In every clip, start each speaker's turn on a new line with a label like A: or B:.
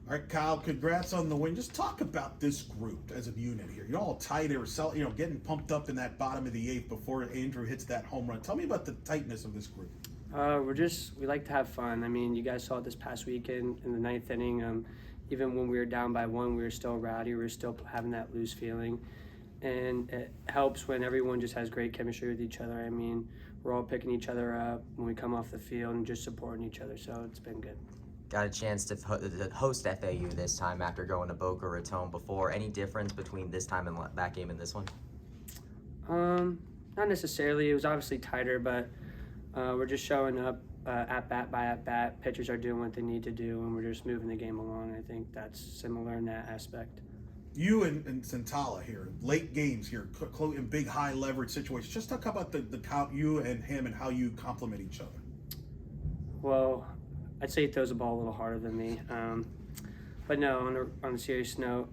A: All right, Kyle, congrats on the win. Just talk about this group as a unit here. You're all tight. They were getting pumped up in that bottom of the eighth before Andrew hits that home run. Tell me about the tightness of this group.
B: We like to have fun. I mean, you guys saw it this past weekend in the ninth inning. Even when we were down by one, we were still rowdy. We were still having that loose feeling. And it helps when everyone just has great chemistry with each other. I mean, we're all picking each other up when we come off the field and just supporting each other. So it's been good.
C: Got a chance to host FAU this time after going to Boca Raton before. Any difference between this time and that game and this one?
B: Not necessarily. It was obviously tighter, but we're just showing up at bat by at bat. Pitchers are doing what they need to do, and we're just moving the game along. I think that's similar in that aspect.
A: You and Santala here, late games here, in big high leverage situations. Just talk about you and him and how you complement each other.
B: Well, I'd say he throws the ball a little harder than me. But no, on a serious note,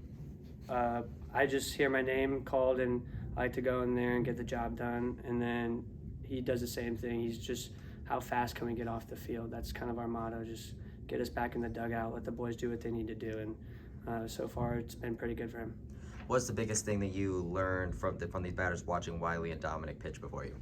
B: I just hear my name called and I like to go in there and get the job done. And then he does the same thing. He's just, how fast can we get off the field? That's kind of our motto, just get us back in the dugout, let the boys do what they need to do. And so far, it's been pretty good for him.
C: What's the biggest thing that you learned from these batters watching Wiley and Dominic pitch before you?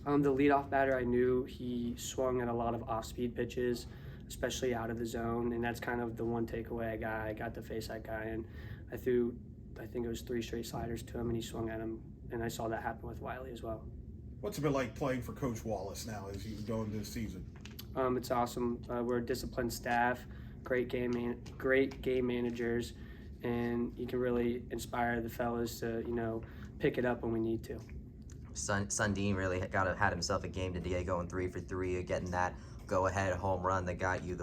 B: The leadoff batter, I knew he swung at a lot of off-speed pitches, especially out of the zone, and that's kind of the one takeaway I got. I got to face that guy, and I threw, I think it was 3 straight sliders to him, and he swung at him, and I saw that happen with Wiley as well.
A: What's it been like playing for Coach Wallace now as you go into the season?
B: It's awesome. We're a disciplined staff, great game managers, and you can really inspire the fellas to, pick it up when we need to.
C: Sundin really had himself a game today, going 3 for 3, getting that go-ahead home run that got you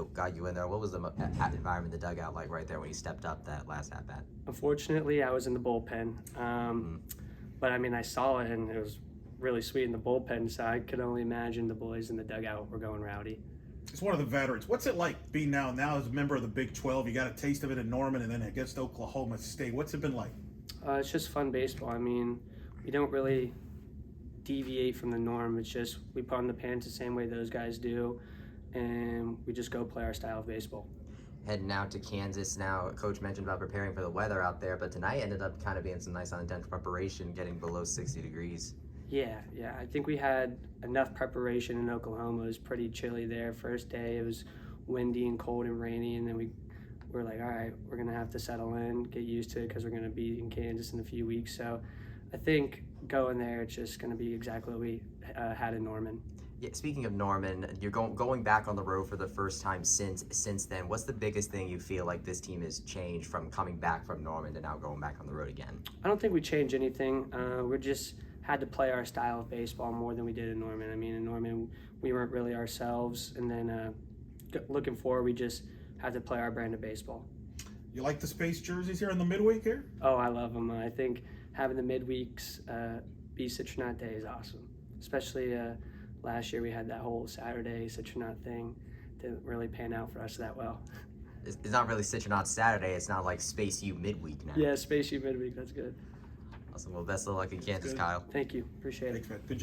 C: in there. What was the environment, the dugout like right there when he stepped up that last at-bat?
B: Unfortunately, I was in the bullpen, but I mean, I saw it and it was really sweet in the bullpen, so I could only imagine the boys in the dugout were going rowdy.
A: It's one of the veterans. What's it like being now as a member of the Big 12? You got a taste of it in Norman and then against Oklahoma State. What's it been like?
B: It's just fun baseball. I mean, we don't really deviate from the norm. It's just we put on the pants the same way those guys do, and we just go play our style of baseball.
C: Heading out to Kansas now. Coach mentioned about preparing for the weather out there, but tonight ended up kind of being some nice unintentional preparation, getting below 60 degrees.
B: Yeah. I think we had enough preparation in Oklahoma. It was pretty chilly there. First day, it was windy and cold and rainy, and then we were like, all right, we're going to have to settle in, get used to it because we're going to be in Kansas in a few weeks. So I think going there, it's just going to be exactly what we had in Norman.
C: Yeah, speaking of Norman, you're going back on the road for the first time since then. What's the biggest thing you feel like this team has changed from coming back from Norman to now going back on the road again?
B: I don't think we changed anything. We just had to play our style of baseball more than we did in Norman. I mean, in Norman, we weren't really ourselves, and then looking forward, we just had to play our brand of baseball.
A: You like the space jerseys here in the midweek here?
B: Oh, I love them. I think having the midweeks be Citronaut Day is awesome. Especially last year we had that whole Saturday Citronaut thing. Didn't really pan out for us that well.
C: It's not really Citronaut Saturday. It's not like Space U midweek now.
B: Yeah, Space U midweek. That's good.
C: Awesome. Well, best of luck in Kansas, Kyle.
B: Thank you. Appreciate it.
A: Thanks, man. Good job.